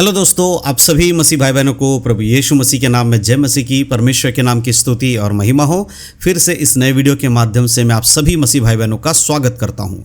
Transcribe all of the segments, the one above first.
Hello दोस्तों, आप सभी मसीह भाई बहनों को प्रभु यीशु मसीह के नाम में जय मसीह की, परमेश्वर के नाम की स्तुति और महिमा हो। फिर से इस नए वीडियो के माध्यम से मैं आप सभी मसीह भाई बहनों का स्वागत करता हूं।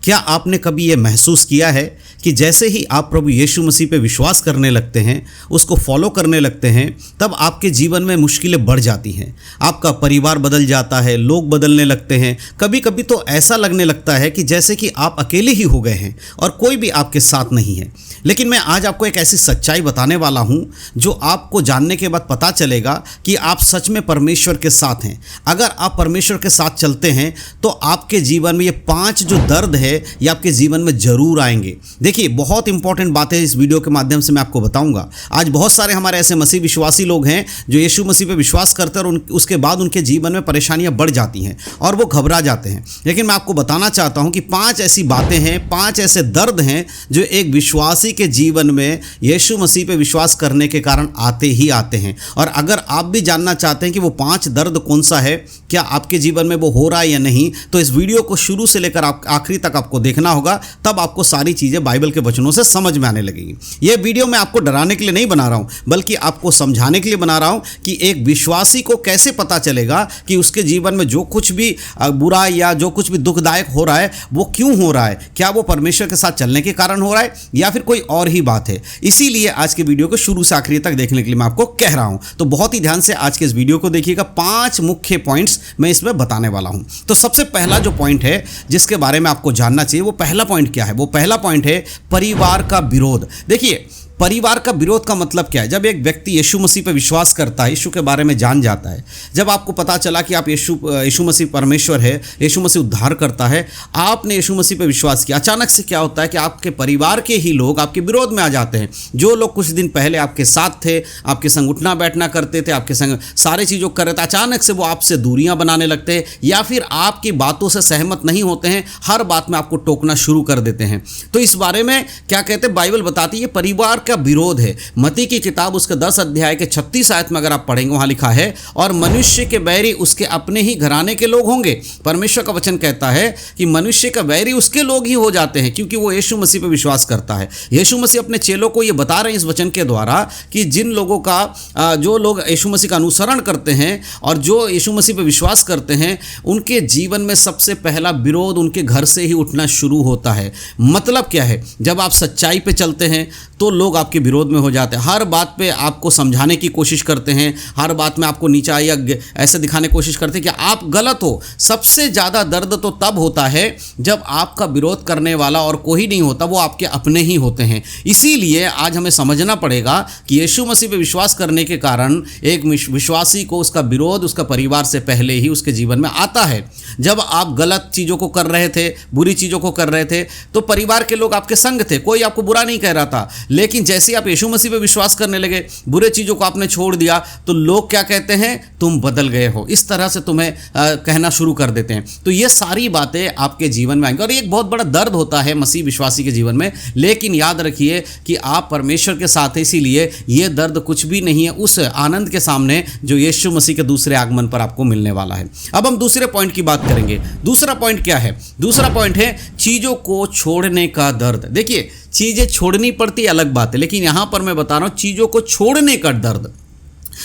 क्या आपने कभी ये महसूस किया है कि जैसे ही आप प्रभु यीशु मसीह पे विश्वास करने लगते हैं, उसको फॉलो करने लगते हैं, तब आपके जीवन में मुश्किलें बढ़ जाती हैं। आपका परिवार बदल जाता है, लोग बदलने लगते हैं। कभी कभी तो ऐसा लगने लगता है कि जैसे कि आप अकेले ही हो गए हैं और कोई भी आपके साथ नहीं है। लेकिन मैं आज आपको एक ऐसी सच्चाई बताने वाला हूं जो आपको जानने के बाद पता चलेगा कि आप सच में परमेश्वर के साथ हैं। अगर आप परमेश्वर के साथ चलते हैं तो आपके जीवन में ये 5 जो दर्द है ये आपके जीवन में जरूर आएंगे। देखिए, बहुत इंपॉर्टेंट बातें इस वीडियो के माध्यम से मैं आपको बताऊंगा। आज बहुत सारे हमारे ऐसे मसीह विश्वासी लोग हैं जो यीशु मसीह पे विश्वास करते हैं और उसके बाद उनके जीवन में परेशानियां बढ़ जाती हैं और वो घबरा जाते हैं। लेकिन मैं आपको बताना चाहता हूं कि 5 ऐसी बातें हैं, 5 ऐसे दर्द हैं जो एक विश्वासी के जीवन में यीशु मसीह पे विश्वास करने के कारण आते ही आते हैं। और अगर आप भी जानना चाहते हैं कि वो 5 दर्द कौन सा है, क्या आपके जीवन में वो हो रहा है या नहीं, तो इस वीडियो को शुरू से लेकर आखिरी तक आपको देखना होगा। तब आपको सारी चीजें बाइबल के वचनों से समझ में आने लगेगी। यह वीडियो मैं आपको डराने के लिए नहीं बना रहा हूं, बल्कि आपको समझाने के लिए बना रहा हूं कि एक विश्वासी को कैसे पता चलेगा कि उसके जीवन में जो कुछ भी बुरा या जो कुछ भी दुखदायक हो रहा है वो क्यों हो रहा है। क्या वो परमेश्वर के साथ चलने के कारण हो रहा है या फिर कोई और ही बात है। इसीलिए आज के वीडियो को शुरू से आखिरी तक देखने के लिए मैं आपको कह रहा हूं। तो बहुत ही ध्यान से आज के इस वीडियो को देखिएगा। 5 मुख्य पॉइंट्स मैं इसमें बताने वाला हूं। तो सबसे पहला जो पॉइंट है जिसके बारे में आपको जानना चाहिए, वो पहला पॉइंट क्या है? वो पहला पॉइंट है परिवार का विरोध। देखिए, परिवार का विरोध का मतलब क्या है? जब एक व्यक्ति यीशु मसीह पर विश्वास करता है, यीशु के बारे में जान जाता है, जब आपको पता चला कि आप यीशु मसीह परमेश्वर है, यीशु मसीह उद्धार करता है, आपने यीशु मसीह पर विश्वास किया, अचानक से क्या होता है कि आपके परिवार के ही लोग आपके विरोध में आ जाते हैं। जो लोग कुछ दिन पहले आपके साथ थे, आपके संग उठना बैठना करते थे, आपके संग सारे चीज़ों कर रहे थे, अचानक से वो आपसे दूरियां बनाने लगते हैं या फिर आपकी बातों से सहमत नहीं होते हैं, हर बात में आपको टोकना शुरू कर देते हैं। तो इस बारे में क्या कहते हैं, बाइबल बताती है परिवार का विरोध है। मत्ती की किताब उसके 10 अध्याय के 36 आयत में अगर आप पढ़ेंगे, वहां लिखा है, और मनुष्य के बैरी उसके अपने ही घराने के लोग होंगे। परमेश्वर का वचन कहता है कि मनुष्य का बैरी उसके लोग ही हो जाते हैं क्योंकि वो यीशु मसीह पर विश्वास करता है। यीशु मसीह अपने चेलों को ये बता रहे हैं इस वचन के द्वारा कि जिन लोगों का जो लोग यीशु मसीह का अनुसरण करते हैं और जो यीशु मसीह पर विश्वास करते हैं, उनके जीवन में सबसे पहला विरोध उनके घर से ही उठना शुरू होता है। मतलब क्या है? जब आप सच्चाई पे चलते हैं तो लोग आपके विरोध में हो जाते हैं। हर बात पे आपको समझाने की कोशिश करते हैं, हर बात में आपको नीचा या ऐसे दिखाने की कोशिश करते हैं कि आप गलत हो। सबसे ज़्यादा दर्द तो तब होता है जब आपका विरोध करने वाला और कोई नहीं होता, वो आपके अपने ही होते हैं। इसीलिए आज हमें समझना पड़ेगा कि यीशु मसीह पे विश्वास करने के कारण एक विश्वासी को उसका विरोध उसका परिवार से पहले ही उसके जीवन में आता है। जब आप गलत चीज़ों को कर रहे थे, बुरी चीज़ों को कर रहे थे, तो परिवार के लोग आपके संग थे, कोई आपको बुरा नहीं कह रहा था। लेकिन जैसे आप यीशु मसीह पे विश्वास करने लगे, बुरे चीज़ों को आपने छोड़ दिया, तो लोग क्या कहते हैं? तुम बदल गए हो। इस तरह से तुम्हें कहना शुरू कर देते हैं। तो ये सारी बातें आपके जीवन में आएंगी और ये एक बहुत बड़ा दर्द होता है मसीह विश्वासी के जीवन में। लेकिन याद रखिए कि आप परमेश्वर के साथ हैं, इसीलिए ये दर्द कुछ भी नहीं है उस आनंद के सामने जो यीशु मसीह के दूसरे आगमन पर आपको मिलने वाला है। अब हम दूसरे पॉइंट की बात करेंगे। दूसरा पॉइंट क्या है? दूसरा पॉइंट है चीज़ों को छोड़ने का दर्द। देखिए, चीज़ें छोड़नी पड़ती अलग बात है, लेकिन यहां पर मैं बता रहा हूं चीज़ों को छोड़ने का दर्द।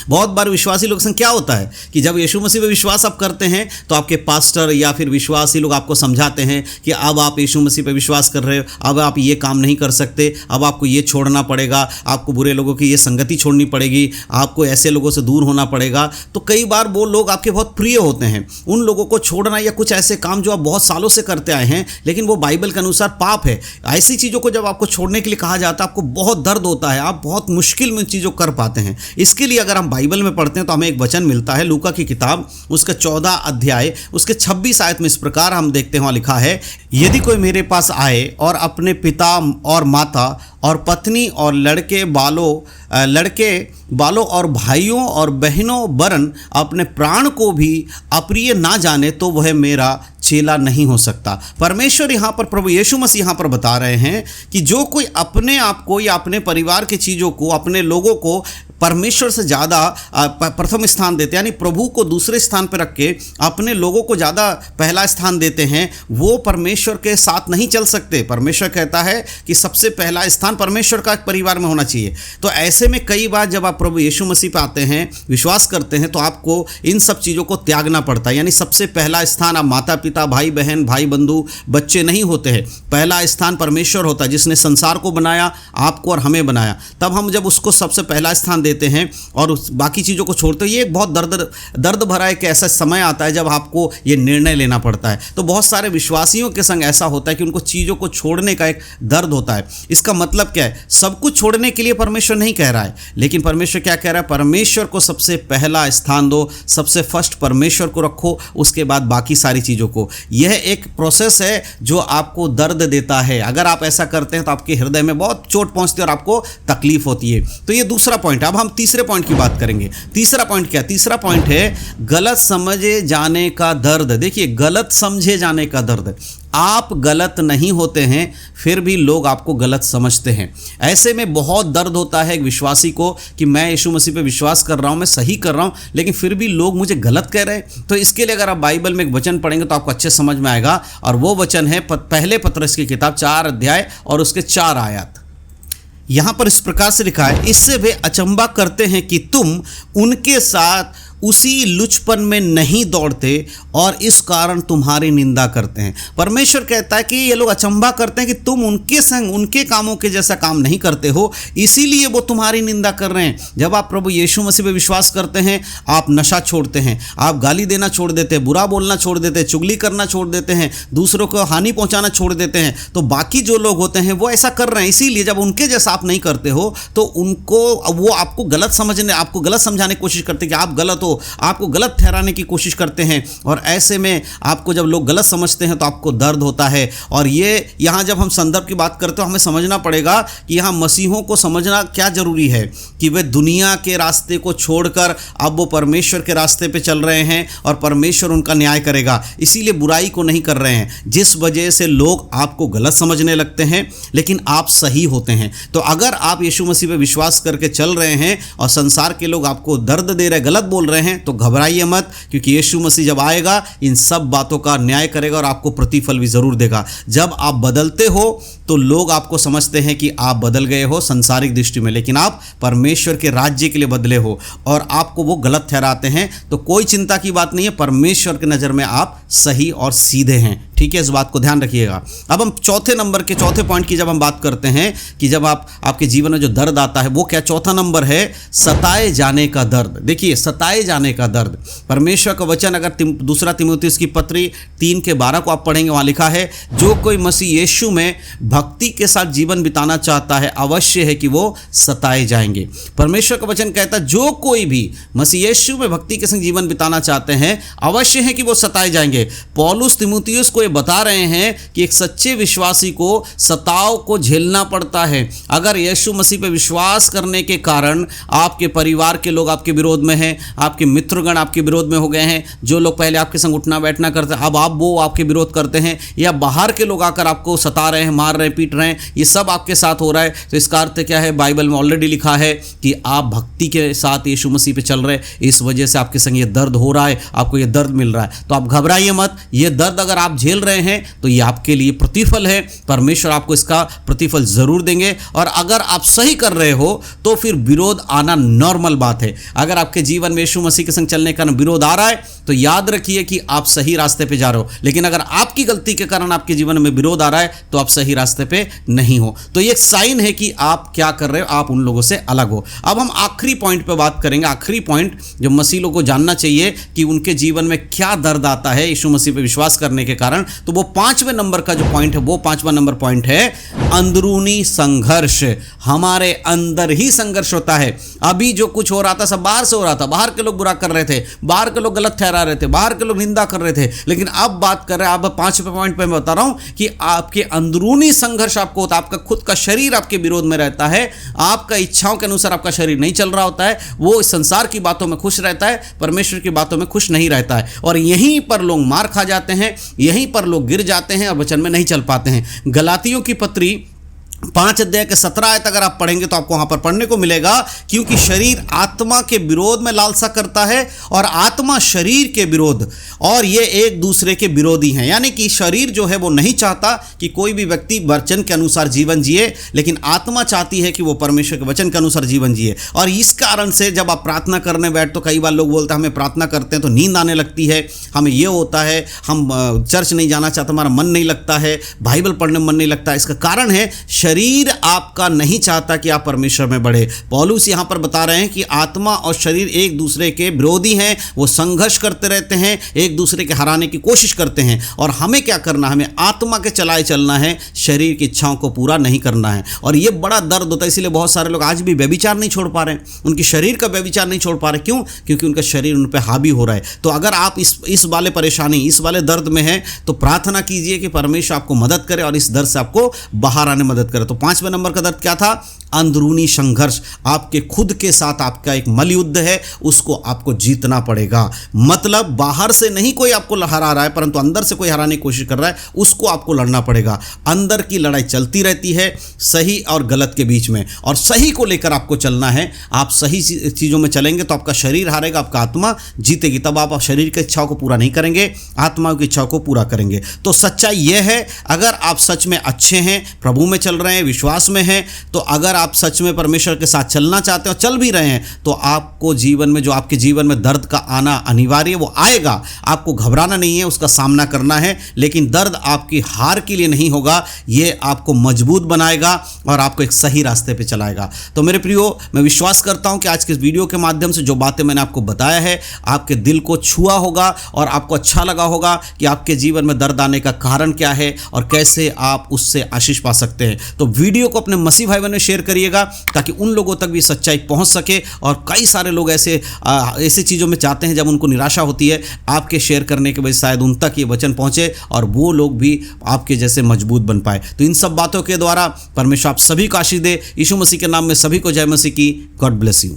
बहुत बार विश्वासी लोग संग क्या होता है कि जब यीशु मसीह पे विश्वास आप करते हैं तो आपके पास्टर या फिर विश्वासी लोग आपको समझाते हैं कि अब आप यीशु मसीह पे विश्वास कर रहे हो, अब आप ये काम नहीं कर सकते, अब आपको ये छोड़ना पड़ेगा, आपको बुरे लोगों की ये संगति छोड़नी पड़ेगी, आपको ऐसे लोगों से दूर होना पड़ेगा। तो कई बार वो लोग आपके बहुत प्रिय होते हैं, उन लोगों को छोड़ना या कुछ ऐसे काम जो आप बहुत सालों से करते आए हैं लेकिन वो बाइबल के अनुसार पाप है, ऐसी चीज़ों को जब आपको छोड़ने के लिए कहा जाता है, आपको बहुत दर्द होता है, आप बहुत मुश्किल में चीज़ों कर पाते हैं। इसके लिए अगर हम बाइबल में पढ़ते हैं तो हमें एक वचन मिलता है, लूका की किताब उसका 14 अध्याय उसके 26 आयत में इस प्रकार हम देखते हैं, वहां लिखा है, यदि कोई मेरे पास आए और अपने पिता और माता और पत्नी और लड़के बालों और भाइयों और बहनों वरन अपने प्राण को भी अप्रिय ना जाने तो वह मेरा चेला नहीं हो सकता। परमेश्वर यहाँ पर, प्रभु यीशु मसीह यहाँ पर बता रहे हैं कि जो कोई अपने आप को या अपने परिवार की चीज़ों को, अपने लोगों को परमेश्वर से ज़्यादा प्रथम स्थान देते हैं, यानी प्रभु को दूसरे स्थान पर रख के अपने लोगों को ज़्यादा पहला स्थान देते हैं, वो परमेश्वर के साथ नहीं चल सकते। परमेश्वर कहता है कि सबसे पहला स्थान परमेश्वर का परिवार में होना चाहिए। तो ऐसे में कई बार जब आप प्रभु यीशु मसीह पे आते हैं, विश्वास करते हैं, तो आपको इन सब चीज़ों को त्यागना पड़ता है। यानी सबसे पहला स्थान आप माता पिता, भाई बहन, भाई बंधु, बच्चे नहीं होते हैं। पहला स्थान परमेश्वर होता है जिसने संसार को बनाया, आपको और हमें बनाया। तब हम जब उसको सबसे पहला स्थान देते हैं और बाकी चीज़ों को छोड़ते हैं, ये एक बहुत दर्द भरा एक ऐसा समय आता है जब आपको ये निर्णय लेना पड़ता है। तो बहुत सारे विश्वासियों के संग ऐसा होता है कि उनको चीज़ों को छोड़ने का एक दर्द होता है। इसका मतलब क्या है? सब कुछ छोड़ने के लिए परमेश्वर नहीं कह रहा है, लेकिन परमेश्वर क्या कह रहा है? परमेश्वर को सबसे पहला स्थान दो, सबसे फर्स्ट परमेश्वर को रखो, उसके बाद बाकी सारी चीज़ों को। यह एक प्रोसेस है जो आपको दर्द देता है। अगर आप ऐसा करते हैं तो आपके हृदय में बहुत चोट पहुंचती है और आपको तकलीफ होती है। तो ये दूसरा पॉइंट। अब हम तीसरे पॉइंट की बात करेंगे। तीसरा पॉइंट क्या? तीसरा पॉइंट है गलत समझे जाने का दर्द। देखिए, गलत समझे जाने का दर्द। आप गलत नहीं होते हैं, फिर भी लोग आपको गलत समझते हैं। ऐसे में बहुत दर्द होता है एक विश्वासी को कि मैं यीशु मसीह पे विश्वास कर रहा हूं, मैं सही कर रहा हूं, लेकिन फिर भी लोग मुझे गलत कह रहे हैं। तो इसके लिए अगर आप बाइबल में एक वचन पढ़ेंगे तो आपको अच्छे समझ में आएगा, और वो वचन है पहले पतरस की किताब 4 अध्याय और उसके 4 आयत। यहां पर इस प्रकार से लिखा है, इससे वे अचंभा करते हैं कि तुम उनके साथ उसी लुचपन में नहीं दौड़ते और इस कारण तुम्हारी निंदा करते हैं। परमेश्वर कहता है कि ये लोग अचंभा करते हैं कि तुम उनके संग उनके कामों के जैसा काम नहीं करते हो, इसीलिए वो तुम्हारी निंदा कर रहे हैं। जब आप प्रभु यीशु मसीह पे विश्वास करते हैं, आप नशा छोड़ते हैं, आप गाली देना छोड़ देते हैं, बुरा बोलना छोड़ देते हैं, चुगली करना छोड़ देते हैं, दूसरों को हानि पहुंचाना छोड़ देते हैं, तो बाकी जो लोग होते हैं वो ऐसा कर रहे हैं। इसीलिए जब उनके जैसा आप नहीं करते हो तो वो आपको गलत समझाने की कोशिश करते हैं कि आप गलत हो, आपको गलत ठहराने की कोशिश करते हैं। और ऐसे में आपको जब लोग गलत समझते हैं तो आपको दर्द होता है। और ये यहाँ जब हम संदर्भ की बात करते हो, हमें समझना पड़ेगा कि यहाँ मसीहों को समझना क्या जरूरी है कि वे दुनिया के रास्ते को छोड़कर अब वो परमेश्वर के रास्ते पे चल रहे हैं और परमेश्वर उनका न्याय करेगा। इसीलिए बुराई को नहीं कर रहे हैं, जिस वजह से लोग आपको गलत समझने लगते हैं, लेकिन आप सही होते हैं। तो अगर आप यीशु मसीह पे विश्वास करके चल रहे हैं और संसार के लोग आपको दर्द दे रहे, गलत बोल रहे हैं, तो घबराइए मत, क्योंकि यीशु मसीह जब आएगा इन सब बातों का न्याय करेगा और आपको प्रतिफल भी जरूर देगा। जब आप बदलते हो तो लोग आपको समझते हैं कि आप बदल गए हो संसारिक दृष्टि में, लेकिन आप परमेश्वर के राज्य के लिए बदले हो और आपको वो गलत ठहराते हैं। तो कोई चिंता की बात नहीं है, परमेश्वर की नज़र में आप सही और सीधे हैं। ठीक है, इस बात को ध्यान रखिएगा। अब हम चौथे पॉइंट की जब हम बात करते हैं कि जब आपके जीवन में जो दर्द आता है वो क्या? चौथा नंबर है सताए जाने का दर्द। देखिए, सताए जाने का दर्द, परमेश्वर का वचन अगर दूसरा तीमुथियुस की पत्री 3:12 को आप पढ़ेंगे, वहां लिखा है, जो कोई मसीह यीशु में भक्ति के साथ जीवन बिताना चाहता है, अवश्य है कि वो सताए जाएंगे। परमेश्वर का वचन कहता है जो कोई भी मसीह यीशु में भक्ति के संग जीवन बिताना चाहते हैं, अवश्य है कि वो सताए जाएंगे। पौलुस तीमुथियुस को बता रहे हैं कि एक सच्चे विश्वासी को सताव को झेलना पड़ता है। अगर यीशु मसीह पे विश्वास करने के कारण आपके परिवार के लोग आपके विरोध में हैं, आपके मित्रगण आपके विरोध में हो गए हैं, जो लोग पहले आपके संग उठना बैठना करते हैं अब वो आपके विरोध करते हैं, या बाहर के लोग आकर आपको सता रहे हैं, मार रहे हैं, पीट रहे हैं, ये सब आपके साथ हो रहा है, तो इसका अर्थ क्या है? बाइबल में ऑलरेडी लिखा है कि आप भक्ति के साथ यीशु मसीह पे चल रहे हैं, इस वजह से आपके संग ये दर्द हो रहा है, आपको ये दर्द मिल रहा है। तो आप घबराइए मत, ये दर्द अगर आप झेल रहे हैं तो ये आपके लिए प्रतिफल है, परमेश्वर आपको इसका प्रतिफल जरूर देंगे। और अगर आप सही कर रहे हो तो फिर विरोध आना नॉर्मल बात है। अगर आपके जीवन में यीशु मसीह के संग चलने का विरोध आ रहा है तो याद रखिए कि आप सही रास्ते पे जा रहे हो, लेकिन अगर आपकी गलती के कारण आपके जीवन में विरोध आ रहा है तो आप सही रास्ते पे नहीं हो। तो ये एक साइन है कि आप क्या कर रहे हो, आप उन लोगों से अलग हो। अब हम आखिरी पॉइंट पे बात करेंगे। आखिरी पॉइंट जो मसीह लोगों को जानना चाहिए कि उनके जीवन में क्या दर्द आता है यीशु मसीह पे विश्वास करने के कारण, तो वो 5वें नंबर का जो पॉइंट है, वो 5वां नंबर पॉइंट है अंदरूनी संघर्ष। हमारे अंदर ही संघर्ष होता है। अभी जो कुछ हो रहा था सब बाहर से हो रहा था, बाहर के लोग बुरा कर रहे थे, बाहर के लोग गलत ठहरा रहे थे, बाहर के लोग निंदा कर रहे थे, लेकिन अब बात कर रहे हैं, अब 5वें पॉइंट पे मैं बता रहा हूं कि आपके अंदरूनी संघर्ष आपको होता है। आपका खुद का शरीर आपके विरोध में रहता है, आपका इच्छाओं के अनुसार आपका शरीर नहीं चल रहा होता है, वो इस संसार की बातों में खुश रहता है, परमेश्वर की बातों में खुश नहीं रहता है, और यहीं पर लोग मार खा जाते हैं, यहीं पर लोग गिर जाते हैं और वचन में नहीं चल पाते हैं। गलातियों की पत्री 5 अध्याय के 17 आयत अगर आप पढ़ेंगे तो आपको वहां पर पढ़ने को मिलेगा, क्योंकि शरीर आत्मा के विरोध में लालसा करता है और आत्मा शरीर के विरोध, और ये एक दूसरे के विरोधी हैं। यानी कि शरीर जो है वो नहीं चाहता कि कोई भी व्यक्ति वचन के अनुसार जीवन जिए, लेकिन आत्मा चाहती है कि वो परमेश्वर के वचन के अनुसार जीवन जिए। और इस कारण से जब आप प्रार्थना करने बैठ तो कई बार लोग बोलते हैं हमें प्रार्थना करते हैं तो नींद आने लगती है, हमें ये होता है, हम चर्च नहीं जाना चाहते, हमारा मन नहीं लगता है, बाइबल पढ़ने में मन नहीं लगता। इसका कारण है शरीर आपका नहीं चाहता कि आप परमेश्वर में बढ़े। पौलुस यहां पर बता रहे हैं कि आत्मा और शरीर एक दूसरे के विरोधी हैं, वो संघर्ष करते रहते हैं, एक दूसरे के हराने की कोशिश करते हैं। और हमें क्या करना है? हमें आत्मा के चलाए चलना है, शरीर की इच्छाओं को पूरा नहीं करना है। और ये बड़ा दर्द होता है, इसलिए बहुत सारे लोग आज भी व्यभिचार नहीं छोड़ पा रहे हैं, उनके शरीर का व्यभिचार नहीं छोड़ पा रहे। क्यों? क्योंकि उनका शरीर उन पर हावी हो रहा है। तो अगर आप इस वाले परेशानी, इस वाले दर्द में हैं तो प्रार्थना कीजिए कि परमेश्वर आपको मदद करे और इस दर्द से आपको बाहर आने मदद करे। तो 5वें नंबर का दर्द क्या था? अंदरूनी संघर्ष। आपके खुद के साथ आपका एक मल्लयुद्ध है, उसको आपको जीतना पड़ेगा। मतलब बाहर से नहीं कोई आपको हरा रहा है, परंतु अंदर से कोई हराने की कोशिश कर रहा है, उसको आपको लड़ना पड़ेगा। अंदर की लड़ाई चलती रहती है सही और गलत के बीच में, और सही को लेकर आपको चलना है। आप सही चीज़ों में चलेंगे तो आपका शरीर हारेगा, आपका आत्मा जीतेगी। तब आप शरीर की इच्छाओं को पूरा नहीं करेंगे, आत्मा की इच्छाओं को पूरा करेंगे। तो सच्चाई यह है, अगर आप सच में अच्छे हैं, प्रभु में चल रहे हैं, विश्वास में हैं, तो अगर आप सच में परमेश्वर के साथ चलना चाहते हो, चल भी रहे हैं, तो आपको जीवन में, जो आपके जीवन में दर्द का आना अनिवार्य है, वो आएगा। आपको घबराना नहीं है, उसका सामना करना है। लेकिन दर्द आपकी हार के लिए नहीं होगा, ये आपको मजबूत बनाएगा और आपको एक सही रास्ते पे चलाएगा। तो मेरे प्रियो, मैं विश्वास करता हूं कि आज के इस वीडियो के माध्यम से जो बातें मैंने आपको बताया है, आपके दिल को छुआ होगा और आपको अच्छा लगा होगा कि आपके जीवन में दर्द आने का कारण क्या है और कैसे आप उससे आशीष पा सकते हैं। तो वीडियो को अपने मसीह भाई बहनों में शेयर करिएगा, ताकि उन लोगों तक भी सच्चाई पहुंच सके। और कई सारे लोग ऐसे चीज़ों में चाहते हैं जब उनको निराशा होती है, आपके शेयर करने के वजह से शायद उन तक ये वचन पहुंचे और वो लोग भी आपके जैसे मजबूत बन पाए। तो इन सब बातों के द्वारा परमेश्वर आप सभी को आशीष दे। यीशु मसीह के नाम में सभी को जय मसीह की। God bless you.